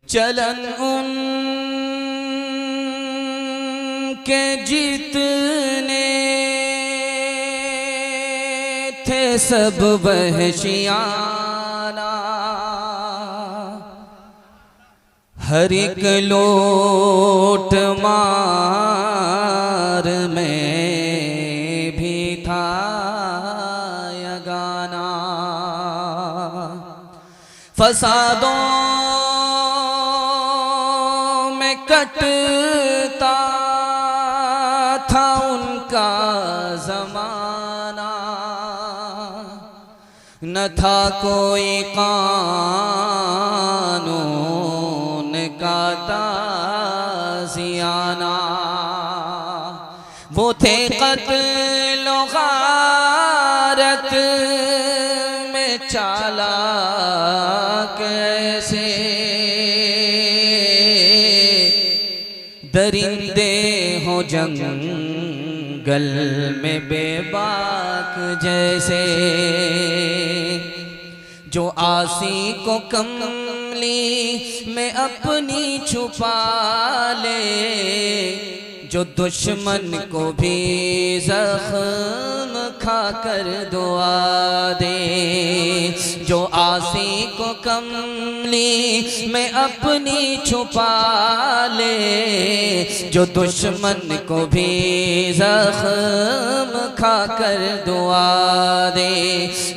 चलन उनके जितने थे सब वहशियाना, हर एक लोट मार में भी था यगाना। फसादों में कटता था उनका जमाना, न था कोई कानून का ताज़ियाना। वो थे क़त्ल गारत में चालाक ऐसे, दरिंदे हो जंगल में बेबाक जैसे। जो आसी को कमली में अपनी छुपा ले, जो दुश्मन को भी जख्म खाकर दुआ दे। जो आसी को कमली में अपनी छुपा ले, जो दुश्मन को भी जख्म खाकर दुआ दे।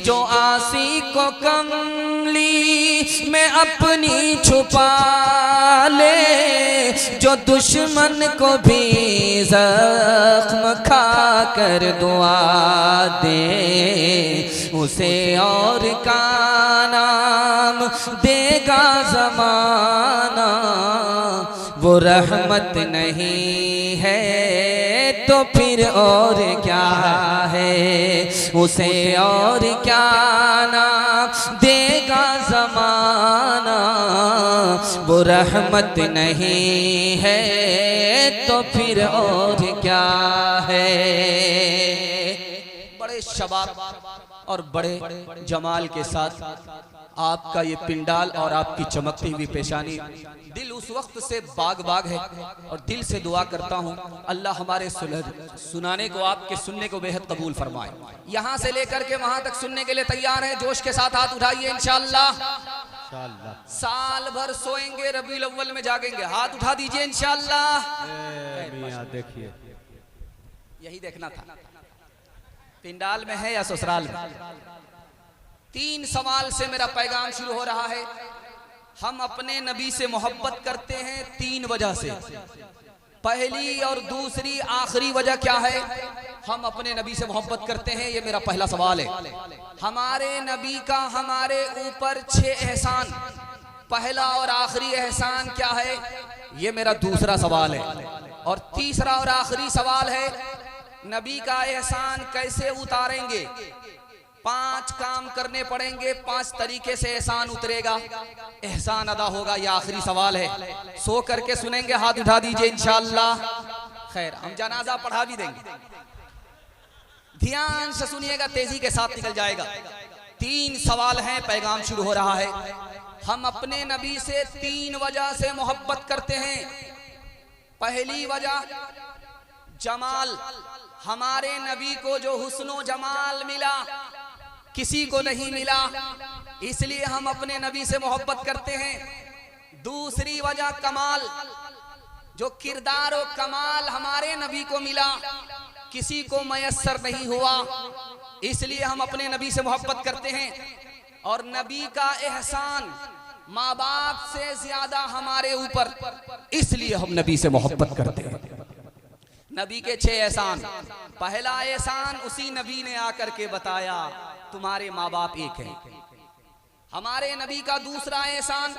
जो आसी को कमली में अपनी छुपा ले, जो दुश्मन को भी जख्म खाकर दुआ दे, उसे और का नाम देगा ज़माना। वो रहमत नहीं है तो फिर और क्या है, उसे और क्या नाम देगा ज़माना। वो रहमत नहीं है तो फिर और क्या है। बड़े शबाब और बड़े जमाल के साथ आपका ये पिंडाल और आपकी चमकती हुई पेशानी, दिल उस वक्त से बाग बाग है। और दिल से दुआ करता हूँ अल्लाह हमारे सुनाने को, आपके सुनने को बेहद कबूल फरमाए। यहाँ से लेकर के वहाँ तक सुनने के लिए तैयार हैं? जोश के साथ हाथ उठाइए। इंशाअल्लाह साल भर सोएंगे, रबीउल अव्वल में जागेंगे। हाथ उठा दीजिए इंशाअल्लाह। देखिए, यही देखना था, पिंडाल में है या ससुराल में। 3 सवाल से मेरा पैगाम शुरू हो रहा है। हम अपने नबी से मोहब्बत करते हैं 3 वजह से। पहली और दूसरी आखिरी वजह क्या है? हम अपने नबी से मोहब्बत करते हैं, ये मेरा पहला सवाल है। हमारे नबी का हमारे ऊपर 6 एहसान, पहला और आखिरी एहसान क्या है? ये मेरा दूसरा सवाल है। और तीसरा और आखिरी सवाल है, नबी का एहसान कैसे उतारेंगे? 5 काम करने पड़ेंगे, 5 तरीके से एहसान उतरेगा, एहसान अदा होगा। ये आखिरी सवाल है। सो करके सुनेंगे, हाथ उठा दीजिए इंशाअल्लाह। खैर, हम जनाजा पढ़ा भी देंगे, ध्यान से सुनिएगा, तेजी के साथ निकल जाएगा। 3 सवाल हैं, पैगाम शुरू हो रहा है। हम अपने नबी से 3 वजह से मोहब्बत करते हैं। पहली वजह जमाल, हमारे नबी को जो हुस्नो जमाल मिला किसी को नहीं मिला, इसलिए हम अपने नबी से मोहब्बत करते हैं। दूसरी वजह कमाल, जो किरदार और कमाल हमारे नबी को मिला किसी को मयस्सर नहीं हुआ, इसलिए हम अपने नबी से मोहब्बत करते हैं। और नबी का एहसान माँ बाप से ज्यादा हमारे ऊपर, इसलिए हम नबी से मोहब्बत करते हैं। नबी के 6 एहसान। पहला एहसान उसी नबी ने आकर के बताया, तुम्हारे माँ बाप एक हैं। हमारे नबी का दूसरा एहसान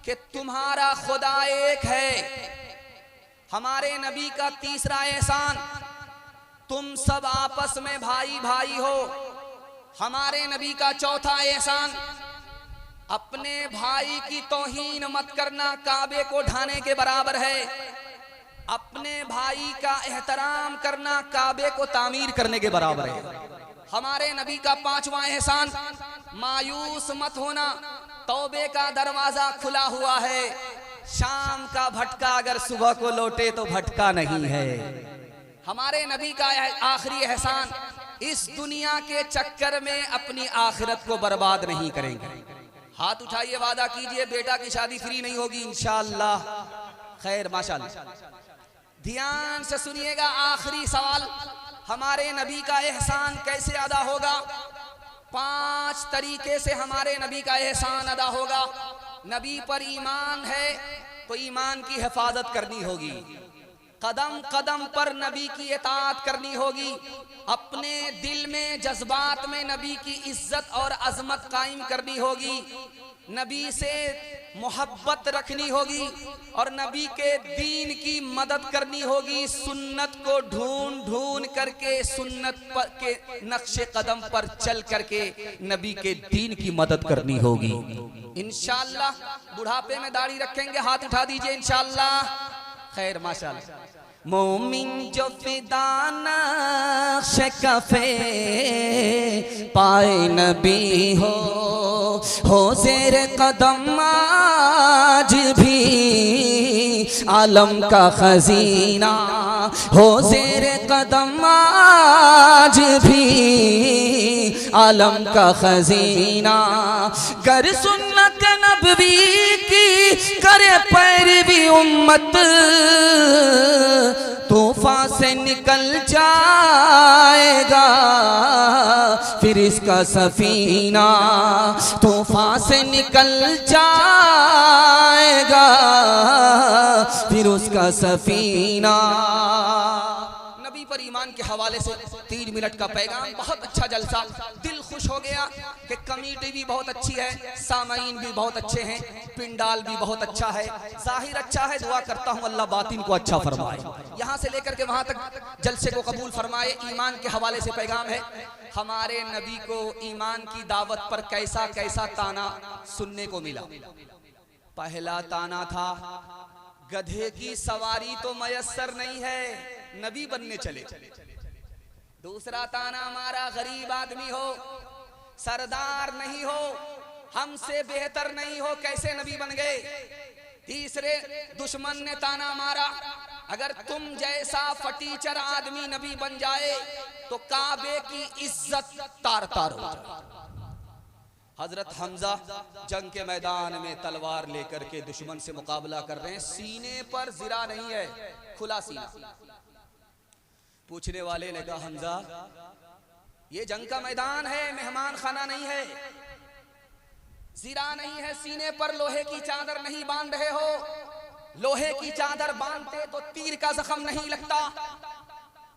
कि तुम्हारा खुदा एक है। हमारे नबी का तीसरा एहसान, तुम सब आपस में भाई भाई हो। हमारे नबी का चौथा एहसान, अपने भाई की तौहीन मत करना, काबे को ढाने के बराबर है। अपने भाई का एहतराम करना काबे को तामीर करने के बराबर है। हमारे नबी का 5वां एहसान, मायूस मत होना, तौबे का दरवाजा खुला हुआ है। शाम का भटका अगर सुबह को लौटे तो भटका नहीं है। हमारे नबी का आखिरी एहसान, इस दुनिया के चक्कर में अपनी आखिरत को बर्बाद नहीं करेंगे। हाथ उठाइए, वादा कीजिए बेटा की शादी फ्री नहीं होगी इंशाअल्लाह। खैर माशाअल्लाह, ध्यान से सुनिएगा। आखिरी सवाल, हमारे नबी का एहसान कैसे अदा होगा? 5 तरीके से हमारे नबी का एहसान अदा होगा। नबी पर ईमान है तो ईमान की हिफाजत करनी होगी, कदम कदम पर नबी की इताअत करनी होगी, अपने दिल में जज्बात में नबी की इज्जत और अजमत कायम करनी होगी, नबी से मोहब्बत रखनी होगी और नबी के दीन की मदद करनी होगी। सुन्नत को ढूंढ ढूंढ करके सुन्नत पर के नक्शे कदम पर चल करके नबी के दीन की मदद करनी होगी। इंशाअल्लाह बुढ़ापे में दाढ़ी रखेंगे, हाथ उठा दीजिए इंशाअल्लाह। खैर माशाअल्लाह। मोमिन जो फिदा नक्श कफे पाए नबी हो ज़ेर कदम आज भी आलम का खजीना हो ज़ेर कदम आज भी आलम का खजीना। कर सुन्नत नबवी की करे पैरवी उम्मत, तूफान से निकल जाएगा फिर इसका सफीना, तूफान से निकल जाएगा फिर उसका सफीना। नबी पर ईमान के हवाले से 3 मिनट का पैगाम, बहुत अच्छा जलसा, दिल खुश हो गया कि कमेटी भी बहुत अच्छी है, सामाईन भी बहुत अच्छे हैं, पिंडाल भी बहुत अच्छा है, जाहिर अच्छा है। दुआ करता हूँ अल्लाह बातिन को अच्छा फरमाए, यहाँ से लेकर के वहाँ तक जलसे को कबूल फरमाए। ईमान के हवाले से पैगाम है, हमारे नबी को ईमान की दावत पर कैसा कैसा ताना सुनने को मिला। पहला ताना था, गधे की सवारी तो मयस्सर नहीं है, नबी बनने चले। दूसरा ताना हमारा, गरीब आदमी हो, सरदार नहीं हो, हमसे बेहतर नहीं हो, कैसे नबी बन गए। तीसरे दुश्मन ने ताना मारा, अगर तुम जैसा फटीचर आदमी नबी बन जाए तो काबे की इज्जत तार तार हो जाए। हजरत हमजा जंग के मैदान में तलवार लेकर के दुश्मन से मुकाबला कर रहे हैं, सीने पर जिरा नहीं है, खुला सीना। पूछने वाले ने कहा, हमजा ये जंग का मैदान है, मेहमान खाना नहीं है, जिरा नहीं है सीने पर, लोहे की चादर नहीं बांध रहे हो, लोहे की चादर बांधते तो तीर का जख्म नहीं लगता,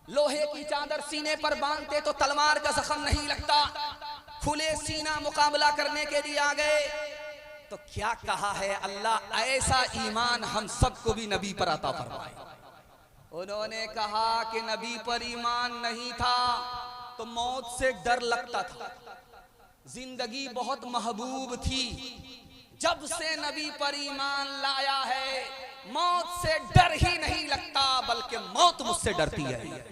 लोहे की चादर सीने पर बांधते तो तलवार का जख्म नहीं लगता, खुले सीना मुकाबला करने के लिए आ गए। तो क्या कहा है, अल्लाह ऐसा ईमान हम सबको भी नबी पर अता फरमाए। उन्होंने कहा कि नबी पर ईमान नहीं था तो मौत से डर लगता था, जिंदगी बहुत महबूब थी, जब से नबी पर ईमान लाया है मौत से डर ही नहीं लगता, बल्कि मौत मुझसे डरती है।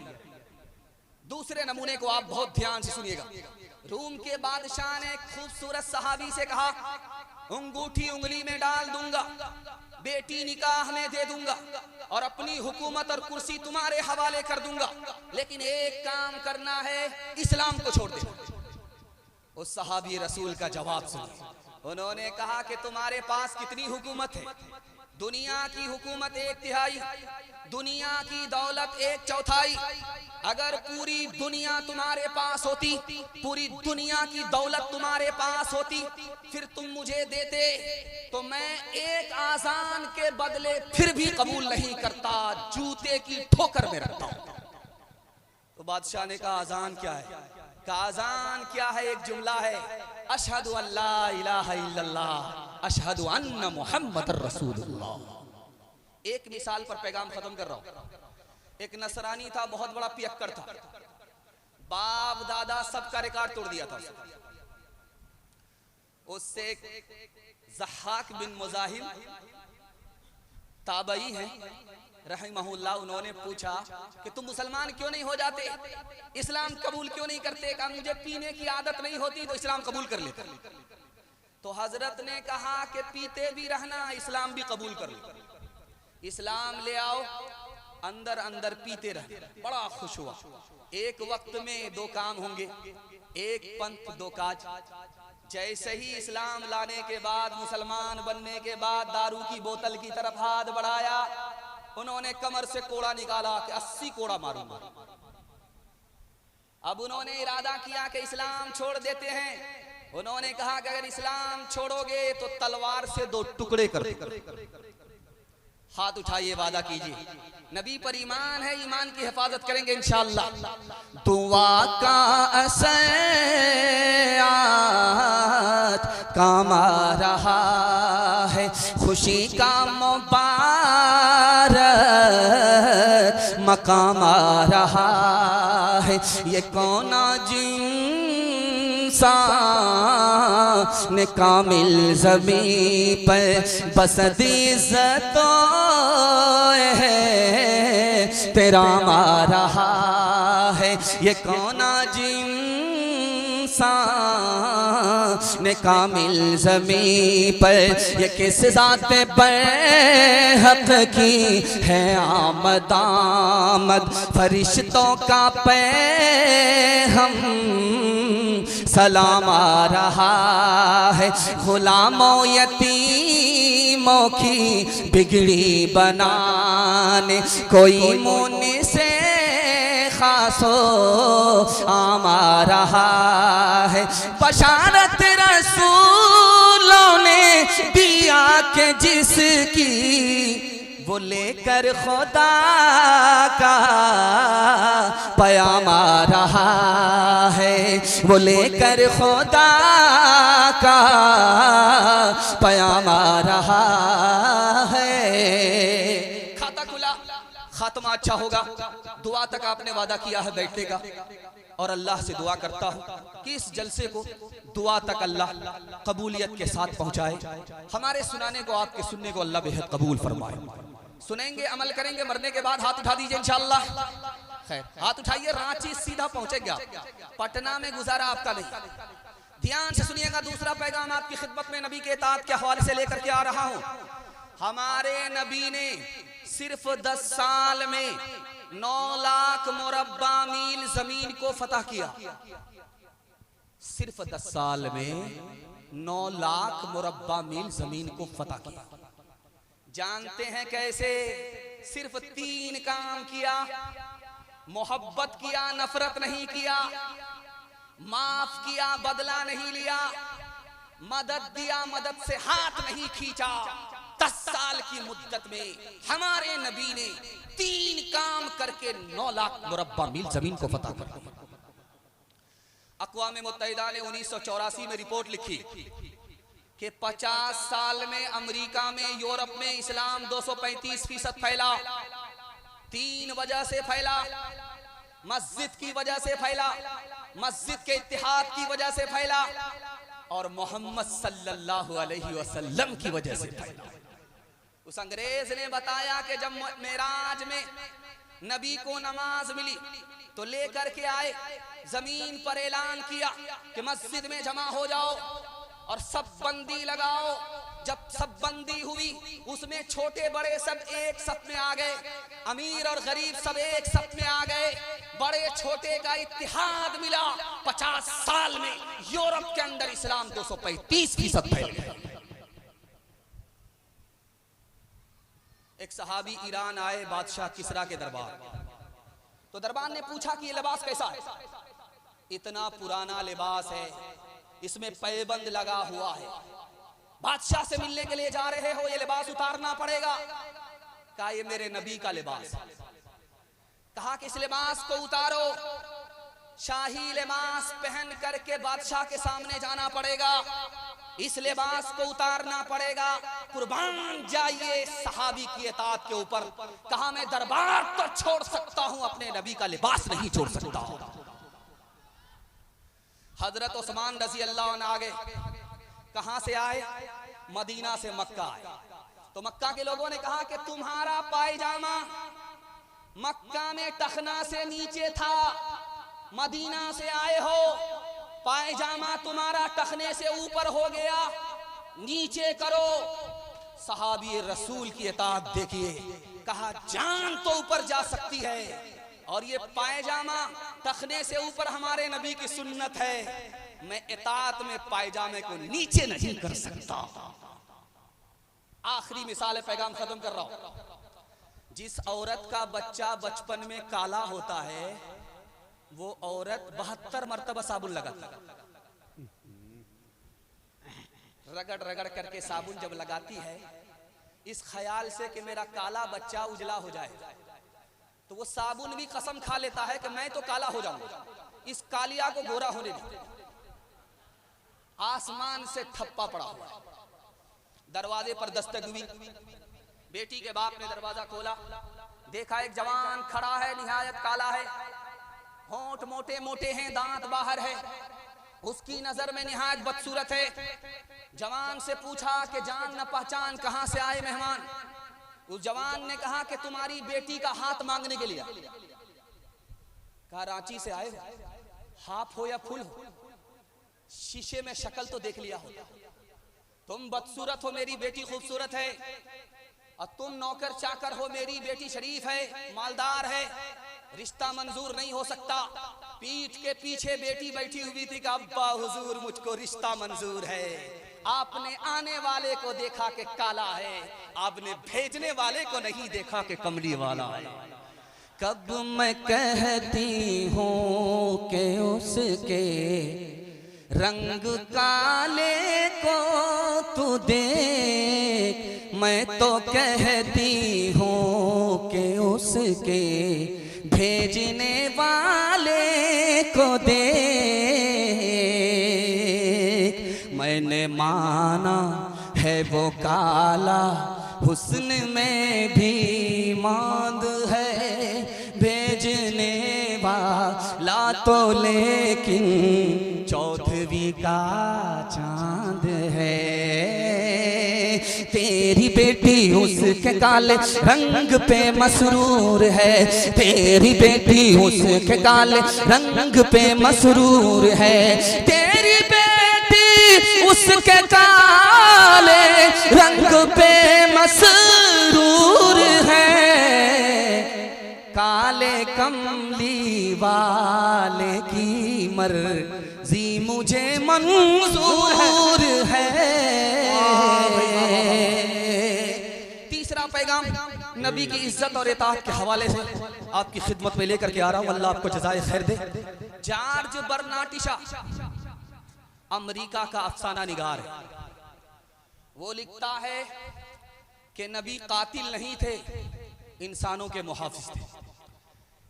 दूसरे नमूने को आप बहुत ध्यान से सुनिएगा। रूम के बादशाह ने खूबसूरत सहाबी से कहा, अंगूठी उंगली में डाल दूंगा, बेटी निकाह में दे दूंगा और अपनी हुकूमत और कुर्सी तुम्हारे हवाले कर दूंगा, लेकिन एक काम करना है, इस्लाम को छोड़ दे। उस सहाबी रसूल का जवाब सुनिए। उन्होंने कहा कि तुम्हारे पास कितनी हुकूमत है? दुनिया की हुकूमत 1/3, दुनिया की दौलत 1/4। अगर पूरी दुनिया तुम्हारे पास होती, पूरी दुनिया की दौलत तुम्हारे पास होती, फिर तुम मुझे देते तो मैं एक आजान के बदले फिर भी कबूल नहीं करता, जूते की ठोकर में रखता हूं। तो बादशाह ने कहा, आजान क्या है? का आजान क्या है? एक जुमला है, अशहदु अल्ला इलाहा इल्लल्लाह अशहदु अन्ना मुहम्मदुर रसूलुल्लाह। एक मिसाल पर पैगाम खत्म कर रहा हूं। एक नसरानी था, बहुत बड़ा पियक्कर था, बाप दादा सबका रिकॉर्ड तोड़ दिया था। उससे ज़हाक बिन मुजाहिम ताबई हैं रहमहुल्लाह, उन्होंने पूछा कि तुम मुसलमान क्यों नहीं हो जाते, इस्लाम कबूल क्यों नहीं करते? कहा मुझे पीने की आदत नहीं होती तो इस्लाम कबूल कर लेता। तो हजरत ने कहा कि पीते भी रहना, इस्लाम भी कबूल कर लो, इस्लाम ले आओ, अंदर अंदर पीते रहे। बड़ा खुश हुआ। एक वक्त में दो काम होंगे, एक पंथ दो काज। जैसे ही इस्लाम लाने के बाद, मुसलमान बनने के बाद, दारू की बोतल की तरफ हाथ बढ़ाया, उन्होंने कमर से कोड़ा निकाला कि 80 कोड़ा मारूंगा। अब उन्होंने इरादा किया कि इस्लाम छोड़ देते हैं। उन्होंने कहा कि अगर इस्लाम छोड़ोगे तो तलवार से 2 टुकड़े कर। हाथ उठाइए, वादा कीजिए, नबी पर ईमान है, ईमान की हिफाजत करेंगे इंशाअल्लाह। दुआ का असयात काम आ रहा है, खुशी का मुबारक मकाम आ रहा है। ये कौन इंसान कामिल ज़मीं पर बसत इज़्ज़तों है तेरा आ रहा है। ये कौन इंसान कामिल ज़मीं पर, ये किस ज़ात बरहक़ की है आमद आमद, फरिश्तों का पैग़ाम सलाम आ रहा है। गुलामों यतीमों की बिगड़ी बनाने, कोई मुनि से खासो आम आ रहा है। बशारत रसूलों ने दिया के जिसकी, वो लेकर खुदा का पैगाम आ रहा है, वो लेकर खुदा का पैगाम आ रहा है। खाता खुला, खात्मा अच्छा होगा। दुआ तक आपने वादा किया है बैठने का, और अल्लाह से दुआ करता हूँ कि इस जलसे को दुआ तक अल्लाह कबूलियत के साथ पहुँचाए। हमारे सुनाने को, आपके सुनने को अल्लाह बेहद कबूल फरमाए। सुनेंगे, अमल करेंगे, मरने के बाद हाथ उठा दीजिए इंशाअल्लाह। खैर, हाथ उठाइए, रांची सीधा पहुंचेगा, पटना में गुजारा आपका नहीं। ध्यान से सुनिएगा, दूसरा पैगाम आपकी खिदमत में नबी के इताअत के हवाले से लेकर के आ रहा हूं। हमारे नबी ने सिर्फ 10 साल में 9 लाख मुरब्बा मील जमीन को फतह किया। सिर्फ 10 साल में 9 लाख मुरब्बा मील जमीन को फतह किया। जानते हैं कैसे? सिर्फ 3 काम किया। मोहब्बत किया, नफरत नहीं किया, माफ किया, बदला नहीं लिया, मदद दिया, मदद से हाथ नहीं खींचा। 10 साल की मुद्दत में हमारे नबी ने 3 काम करके 9 लाख मुरब्बा मील जमीन को फतह कर दिया। अक़वाम मुत्तहिदा ने 1984 में रिपोर्ट लिखी कि 50 साल में अमेरिका में, यूरोप में इस्लाम 235% फैला। 3 वजह से फैला। मस्जिद की वजह से फैला, मस्जिद के इत्तिहाद की वजह से फैला, और मोहम्मद सल्लल्लाहु अलैहि वसल्लम की वजह से फैला। उस अंग्रेज ने बताया कि जब मेराज में नबी को नमाज मिली तो लेकर के आए, जमीन पर ऐलान किया कि मस्जिद में जमा हो जाओ और सब बंदी लगाओ। जब सब बंदी हुई, उसमें छोटे बड़े सब एक सफ में आ गए, अमीर और गरीब सब एक सफ में आ गए, बड़े छोटे का इत्तिहाद मिला। 50 साल में यूरोप के अंदर इस्लाम 235% फैल गया। एक सहाबी ईरान आए बादशाह किसरा के दरबार, तो दरबार ने पूछा कि ये लिबास कैसा है? इतना पुराना लिबास है, इसमें पैबंद लगा हुआ है, बादशाह से मिलने के लिए जा रहे हो, ये लिबास उतारना पड़ेगा। कहा ये मेरे नबी का लिबास। कहा कि इस लिबास को उतारो, शाही लिबास पहन करके बादशाह के सामने जाना पड़ेगा, इस लिबास को उतारना पड़ेगा। कुर्बान जाइए सहाबी की इताअत के ऊपर। कहा मैं दरबार तो छोड़ सकता हूं, अपने नबी का लिबास नहीं छोड़ सकता। हजरत उस्मान रजी अल्लाह अन्हु आगे। कहां से आए? मदीना से मक्का आए। तो मक्का के लोगों ने कहा कि तुम्हारा पायजामा मक्का में टखना से नीचे था, मदीना से आए हो, पायजामा तुम्हारा टखने से ऊपर हो गया, नीचे करो। सहाबी रसूल की इताअत देखिए, कहा जान तो ऊपर जा सकती है, और ये पायजामा तखने से ऊपर हमारे नबी की सुन्नत है, मैं इताअत में पायजामे को नीचे नहीं कर सकता। आखिरी मिसाल है, पैगाम खत्म कर रहा हूं। जिस औरत का बच्चा बचपन में काला होता है, वो औरत 72 मरतबा साबुन लगाती है। रगड़ रगड़ करके साबुन जब लगाती है, इस ख्याल से कि मेरा काला बच्चा उजला हो जाए, तो वो साबुन भी कसम खा लेता है कि मैं तो काला हो जाऊंगा, इस कालिया को गोरा होने दे। आसमान से ठप्पा पड़ा हुआ है, दरवाजे पर दस्तक हुई। बेटी के बाप ने दरवाजा खोला, देखा एक जवान खड़ा है, निहायत काला है, होंठ मोटे मोटे हैं, दांत बाहर है, उसकी नजर में निहायत बदसूरत है। जवान से पूछा कि जान न पहचान, कहां से आए मेहमान? उस जवान ने कहा कि तुम्हारी बेटी का हाथ मांगने के लिए। कहा रांची से आए हो, हाफ हो या फुल हो, शीशे में शक्ल तो देख लिया होता। तुम बदसूरत हो, मेरी बेटी खूबसूरत है, और तुम नौकर चाकर हो, मेरी बेटी शरीफ है, मालदार है, रिश्ता मंजूर नहीं हो सकता। पीठ के पीछे बेटी बैठी हुई थी कि अब्बा हुजूर मुझको रिश्ता मंजूर है। आपने आने वाले को देखा कि काला है, आपने भेजने वाले को नहीं देखा कि कमली वाला है। कब मैं कहती हूँ कि उसके रंग काले को तू देख, मैं तो कहती हूँ कि उसके भेजने वाले को देख। मैंने माना है वो काला, हुस्न में भी मांद है, भेजने वाला तो लेकिन चौदहवीं का चांद है। तेरी बेटी उसके काले रंग पे मसरूर है, तेरी बेटी उसके काले रंग पे मसरूर है, तेरी बेटी उसके काले रंग पे मसरूर है। काले कमली वाले की मर्जी मुझे मंजूर है। तीसरा पैगाम नबी की इज्जत और इताअत के हवाले से आपकी खिदमत में लेकर के आ रहा हूं, अल्लाह आपको जज़ाए खैर दे। जॉर्ज बर्नार्ड शॉ अमेरिका का अफसाना निगार है। वो लिखता है कि नबी कातिल नहीं थे, इंसानों के मुहाफिज थे।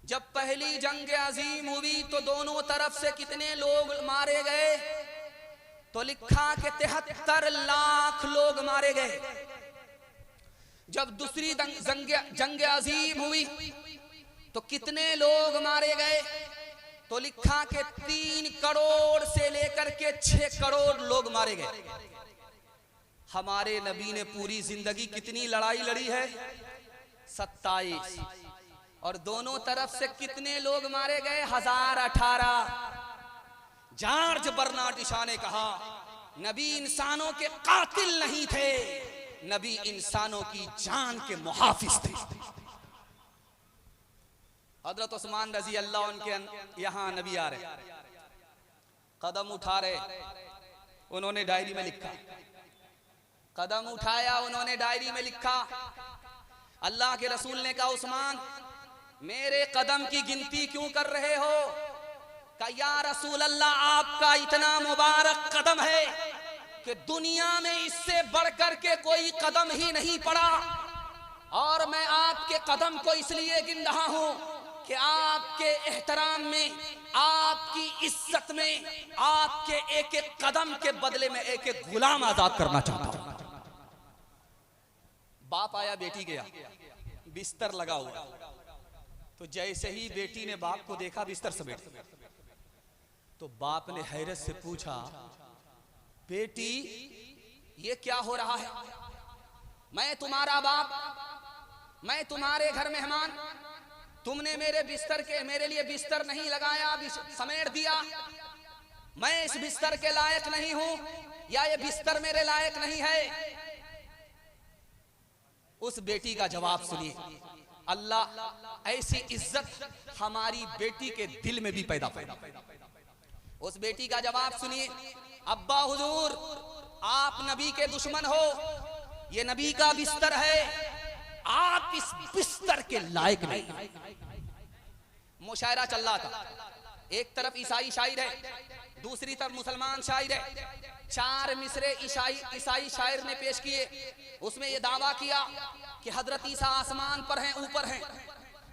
जब पहली जंग अजीम हुई तो दोनों तरफ से कितने लोग मारे गए, तो लिखा कि 73 लाख लोग मारे गए। जब दूसरी जंग अजीम हुई तो कितने लोग मारे गए, तो लिखा कि 3 करोड़ से लेकर के 6 करोड़ लोग मारे गए। हमारे नबी ने पूरी जिंदगी कितनी लड़ाई लड़ी है? 27। और दोनों तरफ से कितने लोग मारे गए? 1018। जॉर्ज बर्नार्ड शॉ ने कहा नबी इंसानों के कातिल नहीं थे, नबी इंसानों की जान के मुहाफिज थे। हजरत उस्मान रजी अल्लाह उनके यहां नबी आ रहे, कदम उठा रहे, उन्होंने डायरी में लिखा, कदम उठाया, उन्होंने डायरी में लिखा। अल्लाह के रसूल ने कहा उस्मान मेरे कदम की गिनती क्यों कर रहे हो? कहा या रसूल अल्लाह आपका इतना मुबारक कदम है कि दुनिया में इससे बढ़कर के कोई कदम ही नहीं पड़ा, और मैं आपके कदम को इसलिए गिन रहा हूं कि आपके एहतराम में, आपकी इज्जत में, आपके एक एक कदम के बदले में एक एक गुलाम आजाद करना चाहता हूं। बाप आया, बेटी गया, बिस्तर लगा हुआ, तो जैसे ही बेटी ने बाप को देखा बिस्तर समेट, तो बाप ने हैरत से पूछा बेटी ये क्या हो रहा है? मैं तुम्हारा बाप, मैं तुम्हारे घर मेहमान, तुमने मेरे लिए बिस्तर नहीं लगाया, समेट दिया। मैं इस बिस्तर के लायक नहीं हूं या ये बिस्तर मेरे लायक नहीं है। उस बेटी का जवाब सुनिए, अल्लाह ऐसी इज्जत हमारी बेटी के दिल में भी पैदा पैदा। उस बेटी का जवाब सुनिए, अब्बा हुजूर आप नबी के दुश्मन हो, ये नबी का बिस्तर है, आप इस बिस्तर के लायक नहीं। मुशायरा चल रहा था, एक तरफ ईसाई शायर है, दूसरी तरफ मुसलमान शायर है। 4 मिसरे ईसाई शायर ने पेश किए। उसमें यह दावा किया कि हजरत ईसा आसमान पर हैं, ऊपर हैं,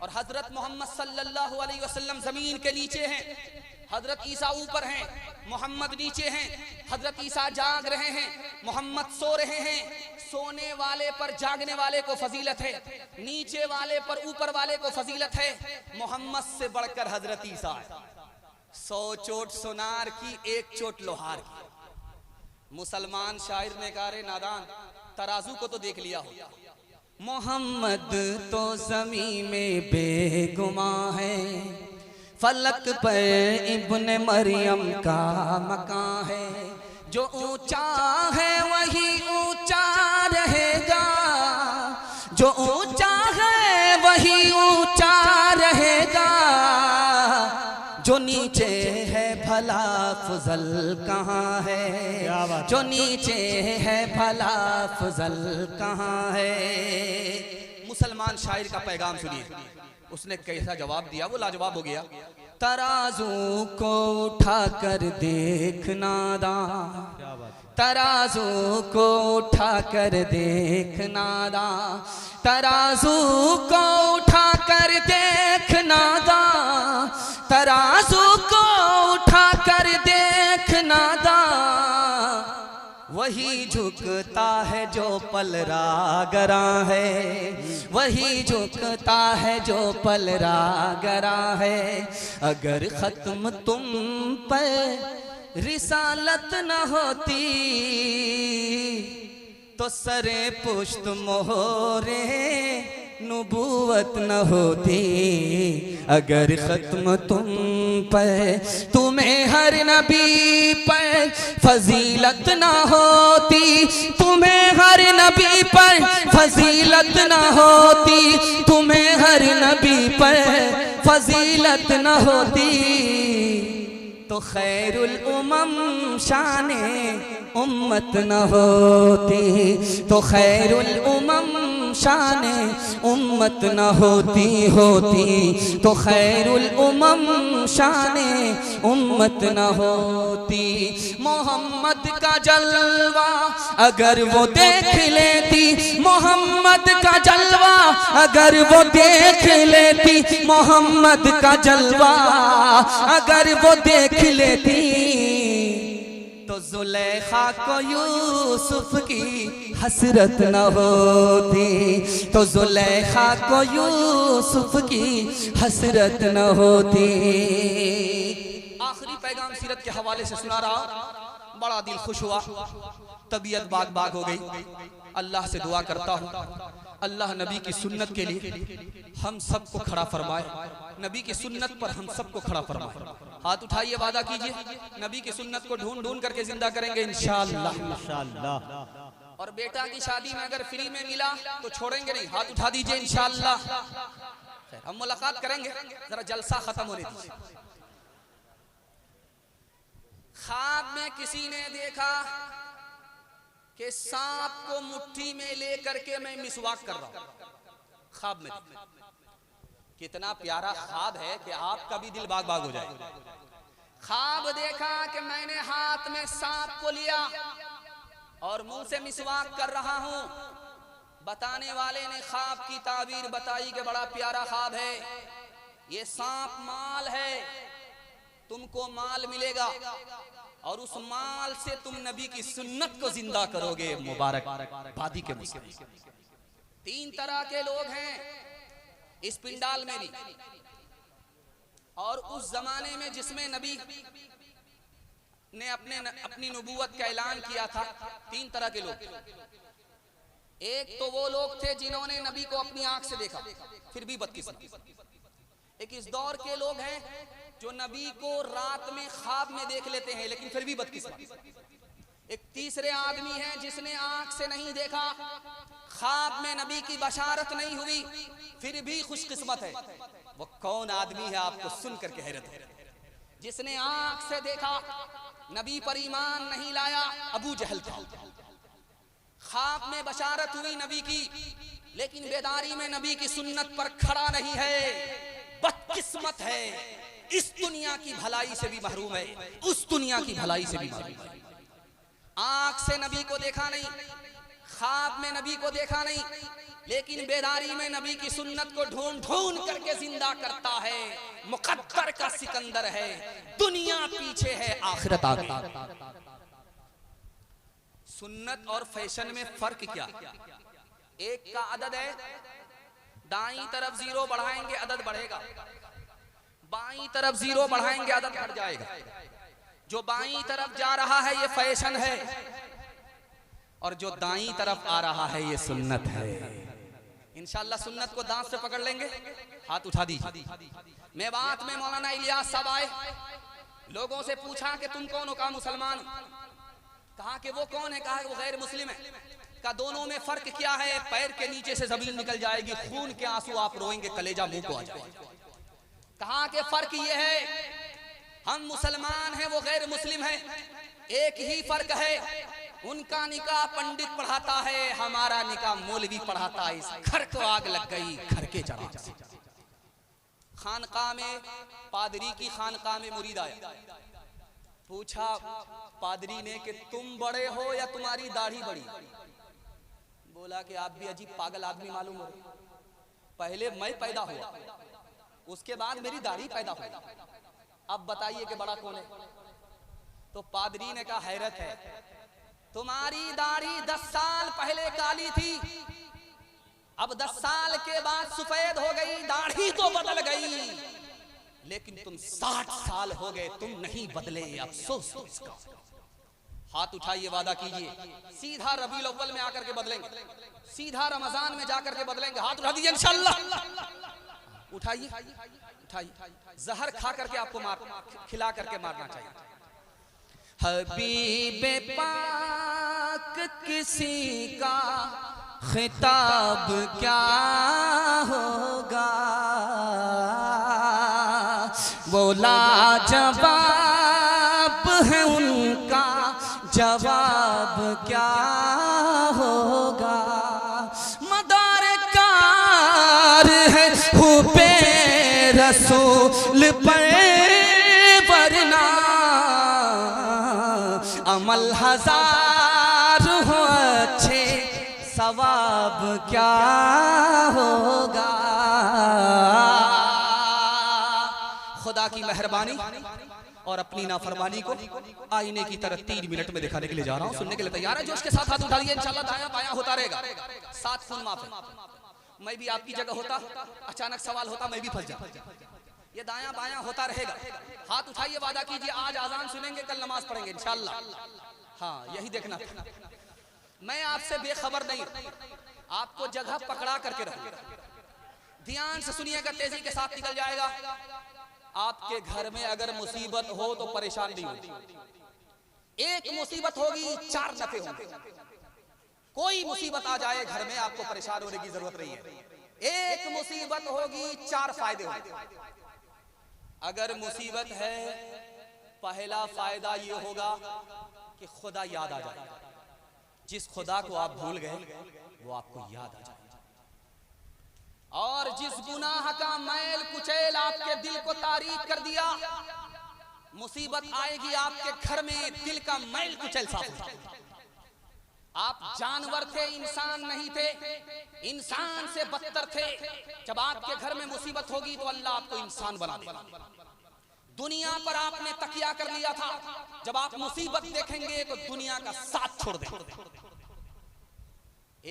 और हजरत मोहम्मद सल्लल्लाहु अलैहि वसल्लम जमीन के नीचे हैं। हजरत ईसा ऊपर हैं, मोहम्मद नीचे हैं। हजरत ईसा जाग रहे हैं, मोहम्मद सो रहे हैं। सोने वाले पर जागने वाले को फजीलत है, नीचे वाले पर ऊपर वाले को फजीलत है। मोहम्मद से बढ़कर हजरत ईसा है। 100 चोट सोनार की, 1 चोट लोहार की। मुसलमान शायर ने कहा, रे नादान, तराजू को तो देख लिया हो। मोहम्मद तो ज़मीं में बेगुमां है, फलक पर इब्ने मरियम का मकान है। जो ऊंचा है वही ऊंचा रहेगा, जो ऊंचा है वही ऊंचा रहेगा। जो नीचे है भला फजल कहाँ है, जो नीचे है भला फजल कहाँ है। मुसलमान शायर का पैगाम सुनिए, उसने कैसा जवाब दिया, वो लाजवाब हो गया। तराजू को उठा कर देखना दा, तराजू को उठा कर देखना दा, तराजू को उठा कर देखना दा, तराजू को उठा कर देखना दा। वही झुकता है जो पलरा गरा है, वही झुकता है जो पलरा गरा है। अगर खत्म तुम पर रिसालत न होती तो सरे पुश्त मोहरे नुबुवत न होती। अगर खत्म तुम पर, तुम्हें हर नबी पर फजीलत न होती, तुम्हें हर नबी पर फजीलत न होती, तुम्हें हर नबी पर फजीलत न होती, तो खैरुल उमम शाने उम्मत न होती, तो खैरुल उमम शाने उम्मत न होती, होती तो खैरुल उमम शाने उम्मत न होती। मोहम्मद का जलवा अगर वो देख लेती, मोहम्मद का जलवा अगर वो देख लेती, मोहम्मद का जलवा अगर वो देख लेती, तो जुलेखा को यूसुफ की हसरत न होती, तो जुलेखा को यूसुफ की हसरत न होती। आखिरी पैगाम सीरत के हवाले से सुना रहा, बड़ा दिल खुश हुआ, तबीयत बाग बाग हो गई। अल्लाह से दुआ करता हूँ, अल्लाह नबी की सुन्नत के लिए हम सबको खड़ा फरमाए, नबी की सुन्नत पर हम सबको खड़ा फरमाए। हाथ उठाइए, वादा कीजिए नबी की सुन्नत को ढूंढ ढूंढ करके जिंदा करेंगे इंशाअल्लाह। इंशाअल्लाह। और बेटा की शादी में अगर फ्री में मिला तो छोड़ेंगे नहीं, हाथ उठा दीजिए इंशाअल्लाह। हम मुलाकात करेंगे, जरा जलसा खत्म होने दीजिए। ख्वाब में किसी ने देखा कि सांप को मुट्ठी में लेकर के मैं मिसवाक कर रहा हूं, ख्वाब में। कितना प्यारा ख्वाब है कि आपका भी दिल बाग बाग हो जाए। ख्वाब देखा कि मैंने हाथ में सांप को लिया और मुंह से मिसवाक कर रहा हूं। बताने वाले ने ख्वाब की ताबीर बताई कि बड़ा प्यारा ख्वाब है, ये सांप माल है, तुमको माल मिलेगा और उस माल से तुम नबी की सुन्नत को जिंदा करोगे। मुबारक बादी के मुस्लिम। 3 तरह के लोग हैं इस पिंडाल में भी, और उस जमाने में जिसमें नबी ने अपनी नबूवत का ऐलान किया था, 3 तरह के लोग। एक तो वो लोग थे जिन्होंने नबी को अपनी आंख से देखा फिर भी बदकिस्मत। एक इस दौर के लोग हैं जो नबी को रात में ख्वाब में देख लेते हैं लेकिन फिर भी बदकिस्मत। एक तीसरे आदमी है जिसने आंख से नहीं देखा, ख्वाब में नबी की बशारत नहीं हुई, फिर भी खुशकिस्मत है। वो कौन आदमी है आपको सुनकर के हैरत है। जिसने आंख से देखा, नबी पर ईमान नहीं लाया, अबू जहल था। ख्वाब में बशारत हुई नबी की, लेकिन बेदारी में नबी की सुन्नत पर खड़ा नहीं है, बदकिस्मत है। इस दुनिया की भलाई से भी महरूम है, उस दुनिया की भलाई से भी महरूम है। आंख से नबी को देखा नहीं, ख्वाब में नबी को देखा नहीं, लेकिन बेदारी में नबी की सुन्नत को ढूंढ ढूंढ करके जिंदा करता है। मुकद्दर का सिकंदर है, दुनिया पीछे है, आखिरत आगे। सुन्नत और फैशन में फर्क क्या? एक का अदद है, दाईं तरफ जीरो बढ़ाएंगे अदद बढ़ेगा, बाईं तरफ जीरो बढ़ाएंगे अदद घट जाएगा। जो बाईं तरफ जा रहा है ये फैशन है, और जो दाईं तरफ आ रहा है ये सुन्नत है। इंशाअल्लाह सुन्नत को दांत से पकड़ लेंगे। हाथ उठा दीजिए। मैं बात में मौलाना इलियास साहब आए, लोगों से पूछा कि तुम कौन हो? कहा मुसलमान। कहा कि वो कौन है? कहा वो गैर मुस्लिम है। कहा दोनों में फर्क क्या है? पैर के नीचे से जमीन निकल जाएगी, खून के आंसू आप रोएंगे, कलेजा मुंह को आ जाएगा। कहा कि फर्क ये है, हम मुसलमान हैं, वो गैर मुस्लिम है, एक ही फर्क है, उनका निकाह पंडित पढ़ाता है, हमारा निकाह मौलवी पढ़ाता है। इस घर को आग लग गई, घर के चराग से। खानकाह में, पादरी की खानकाह में मुरीद आया, पूछा पादरी ने कि तुम बड़े हो या तुम्हारी दाढ़ी बड़ी? बोला कि आप भी अजीब पागल आदमी मालूम हो रहे, पहले मैं पैदा हुआ, उसके बाद मेरी दाढ़ी पैदा हुई, अब बताइए कि बड़ा कौन है? तो पादरी ने कहा हैरत है, तुम्हारी दाढ़ी 10 साल पहले काली थी, अब 10 साल के बाद सफेद हो गई, दाढ़ी तो बदल गई, लेकिन तुम 60 साल हो गए, तुम नहीं बदले, अफसोस हो इसका। हाथ उठाइए, वादा कीजिए, सीधा रबीउल अव्वल में आकर के बदलेंगे, सीधा रमजान में जाकर के बदलेंगे। हाथ उठा दीजिए इंशाअल्लाह। उठाइए उठाइए, जहर खा करके आपको खिला करके मारना चाहिए। हबीबे पाक किसी का खिताब क्या होगा, वो लाजवाब है, उनका जवाब क्या होगा। मदार कार है हुबे रसूल पर, वरना अमल हजार हो अच्छे, सवाब क्या होगा। खुदा की मेहरबानी और अपनी नाफरमानी को आईने की तरह 3 मिनट में दिखाने के लिए जा रहा हूँ। सुनने के लिए तैयार है? जोश के साथ हाथ उठा लिए, इंशाल्लाह दायां बायां होता रहेगा। 7 खून माफ है। मैं भी आपकी जगह होता, अचानक सवाल होता, मैं भी फंस जाता। ये दायां बायां होता रहेगा। हाथ उठाइए, वादा कीजिए, आज आजान सुनेंगे, कल नमाज पढ़ेंगे इंशाल्लाह। हाँ, यही देखना। मैं आपसे बेखबर नहीं, आपको जगह पकड़ा करके रखूं। ध्यान से सुनिएगा, तेजी के साथ निकल जाएगा। आपके घर में अगर मुसीबत हो तो परेशान नहीं होगी। एक मुसीबत होगी, 4 नफे होंगे। कोई मुसीबत आ जाए घर में, आपको परेशान होने की जरूरत नहीं है। एक मुसीबत होगी, 4 फायदे होंगे। अगर मुसीबत है, पहला फायदा ये होगा कि खुदा याद आ जाए। जिस खुदा को आप भूल गए वो आपको याद आ जाए। और जिस गुनाह का मैल कुचैल आपके दिल को तारीक कर दिया, मुसीबत आएगी आपके घर में, दिल का मैल कुचैल साफ हो जाएगा। आप जानवर थे, इंसान नहीं थे, इंसान से बदतर थे। जब आपके घर में मुसीबत होगी तो अल्लाह आपको इंसान बना देगा। दुनिया पर आपने तकिया कर लिया था, जब आप मुसीबत देखेंगे तो दुनिया का साथ छोड़ देंगे।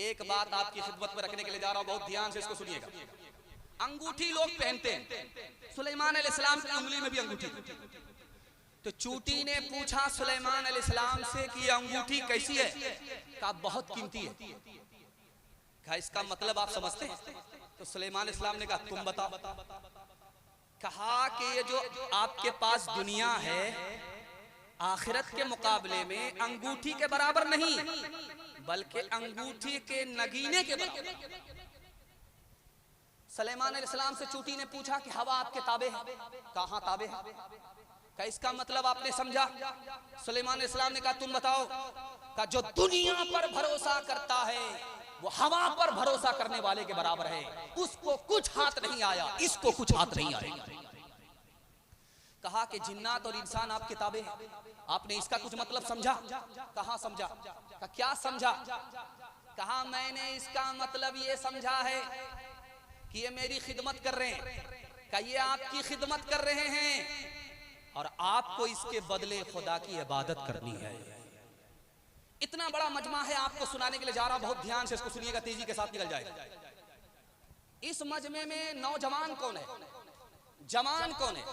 एक बात आपकी खिदमत में रखने के लिए जा रहा हूं, बहुत ध्यान से इसको सुनिएगा। अंगूठी लोग पहनते हैं, सुलेमान अलैहिस्सलाम की उंगली में भी अंगूठी। तो चूटी ने पूछा सुलेमान अलैहिस्सलाम से कि ये अंगूठी कैसी है? कहा बहुत कीमती है। कहा इसका मतलब आप समझते हैं? तो सुलेमान अलैहिस्सलाम ने कहा तुम बताओ। कहा कि ये जो आपके पास दुनिया है आखिरत के मुकाबले में अंगूठी के बराबर नहीं, बल्कि अंगूठी के नगीने के बराबर। सुलेमान अलैहिस्सलाम से चूटी ने पूछा कि हवा आपके ताबे है? कहां ताबे है? क्या इसका मतलब आपने समझा? सुलेमान अलैहिस्सलाम ने कहा तुम बताओ। का जो दुनिया पर भरोसा करता है वो हवा पर भरोसा करने वाले के बराबर है, उसको कुछ हाथ नहीं आया, इसको कुछ हाथ नहीं आएगा। कहा कि जिन्नात और इंसान आपके ताबे हैं। आपने इसका कुछ मतलब समझा? कहां समझा? का क्या समझा? कहा मैंने इसका मतलब ये समझा है कि ये मेरी खिदमत कर रहे हैं, का ये आपकी खिदमत कर रहे हैं और आपको इसके बदले खुदा की इबादत करनी है। इतना बड़ा मजमा है, आपको सुनाने के लिए जा रहा हूं, बहुत ध्यान से इसको सुनिएगा, तेजी के साथ निकल जाए। इस मजमे में नौजवान कौन है, जवान कौन है,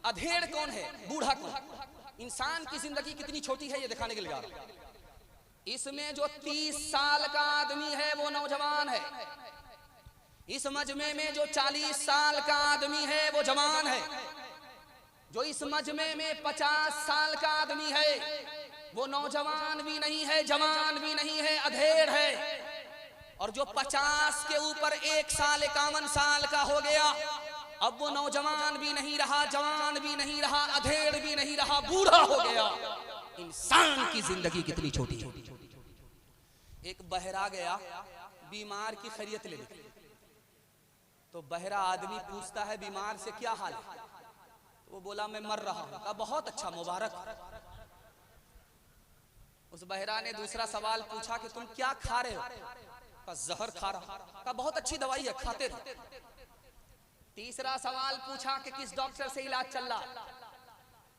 अधेड़ कौन है, बूढ़ा कौन है? इंसान की जिंदगी कितनी छोटी है ये दिखाने के लिए जा रहा हूं। इसमें जो 30 साल का आदमी है वो नौजवान है, इस मजमे में जो 40 साल का आदमी है वो जवान है, जो इस मजमे में 50 साल का आदमी है वो नौजवान भी नहीं है, जवान भी नहीं है, अधेड़ है। और जो 50 के ऊपर 1 साल 51 साल का हो गया, अब वो नौजवान भी नहीं रहा, जवान भी नहीं रहा, अधेड़ भी नहीं रहा, बूढ़ा हो गया। इंसान की जिंदगी कितनी छोटी है। एक बहरा गया बीमार की खैरियत लेने, तो बहरा आदमी पूछता है बीमार से क्या हाल है? तो वो बोला मैं मर रहा हूं। कहा बहुत अच्छा, मुबारक। उस बहरा ने दूसरा सवाल पूछा कि तुम क्या खा रहे हो? कहा जहर खा रहा। कहा बहुत अच्छी दवाई है, खाते रहो। तीसरा सवाल पूछा कि किस डॉक्टर से इलाज चल रहा?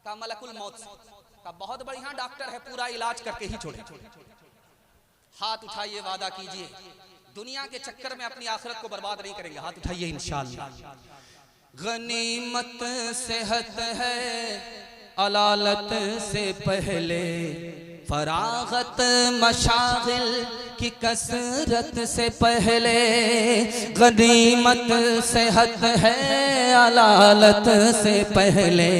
कहा मलकुल मौत से। कहा बहुत बढ़िया डॉक्टर है, पूरा इलाज करके ही छोड़े। हाथ उठाइए, वादा कीजिए दुनिया के चक्कर में अपनी आखिरत को बर्बाद नहीं करेंगे। हाथ उठाइए इंशाअल्लाह। गनीमत सेहत है अलालत से पहले, फरागत मशागिल की कसरत से पहले। गनीमत सेहत है अलालत से पहले,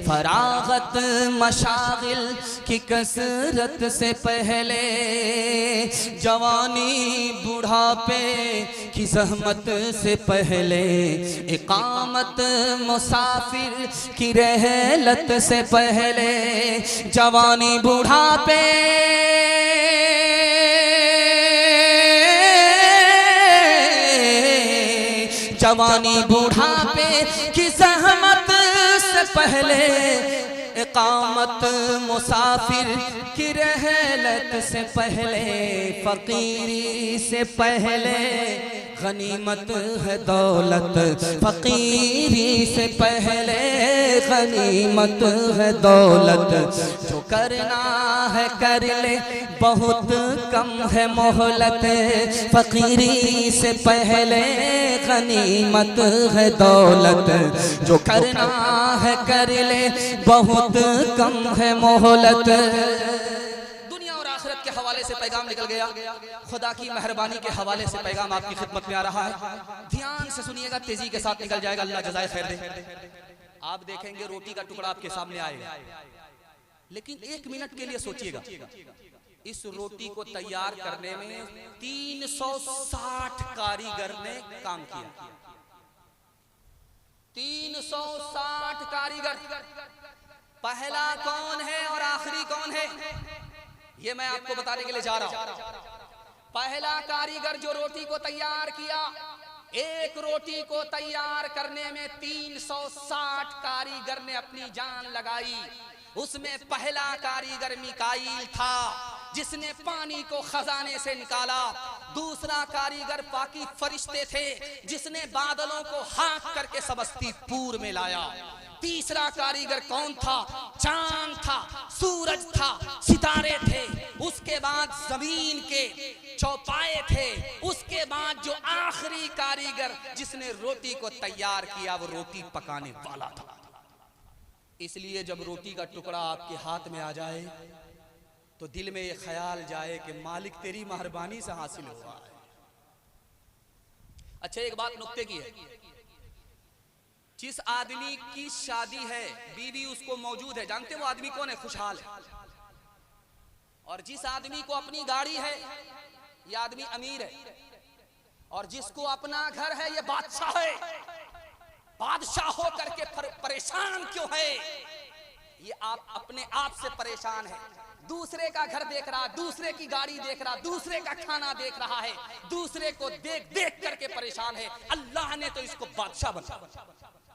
फरागत मशागिल की कसरत से पहले। जवानी बुढ़ापे की ज़हमत से पहले, इकामत मुसाफिर की रहलत से पहले। जवानी बुढ़ापे जवानी बुढ़ापे की ज़हमत से पहले, इकामत मुसाफिर की रहलत से पहले। फ़कीरी से पहले गनीमत है दौलत, फ़कीरी से पहले गनीमत है दौलत। जो करना है कर ले, बहुत कम है मोहलत। फ़कीरी से पहले गनीमत है दौलत। जो करना है कर ले, बहुत कम है मोहलत। दुनिया और आखिरत के हवाले से पैगाम निकल गया, खुदा की मेहरबानी के हवाले से पैगाम आपकी खिदमत में आ रहा है। ध्यान से सुनिएगा, तेजी के साथ निकल जाएगा, अल्लाह जज़ाए खैर दे। आप देखेंगे रोटी का टुकड़ा आपके सामने आएगा, लेकिन 1 मिनट के लिए सोचिएगा, इस रोटी को तैयार करने में 360 कारीगर ने काम किया। 360 कारीगर। पहला कौन है और आखिरी कौन है, ये मैं आपको बताने के लिए जा रहा हूं। पहला कारीगर जो रोटी को तैयार किया, एक रोटी को तैयार करने में 360 कारीगर ने अपनी जान लगाई। उसमें पहला कारीगर मिकाईल था, जिसने पानी को खजाने से निकाला। दूसरा कारीगर बाकी फरिश्ते थे, जिसने बादलों को हाँक करके समस्तीपुर में लाया। तीसरा कारीगर कौन था? चांद था, सूरज था, सितारे थे। उसके बाद जमीन के चौपाए थे। उसके बाद जो आखिरी कारीगर जिसने रोटी को तैयार किया, वो रोटी पकाने वाला था। इसलिए जब रोटी का टुकड़ा आपके हाथ में आ जाए तो दिल में ये ख्याल जाए कि मालिक तेरी मेहरबानी से हासिल हुआ है। अच्छा, एक बात नुक्ते की है, जिस आदमी की शादी है, बीवी उसको मौजूद है, जानते वो आदमी कौन है? खुशहाल है। और जिस आदमी को अपनी गाड़ी है, ये आदमी अमीर है। और जिसको अपना घर है, ये बादशाह है। बादशाह हो करके परेशान क्यों है? ये आप अपने आप से परेशान है। दूसरे का घर देख रहा, दूसरे की गाड़ी देख रहा, दूसरे का खाना देख रहा है, दूसरे को देख देख करके परेशान है। अल्लाह ने तो इसको बादशाह बनाया।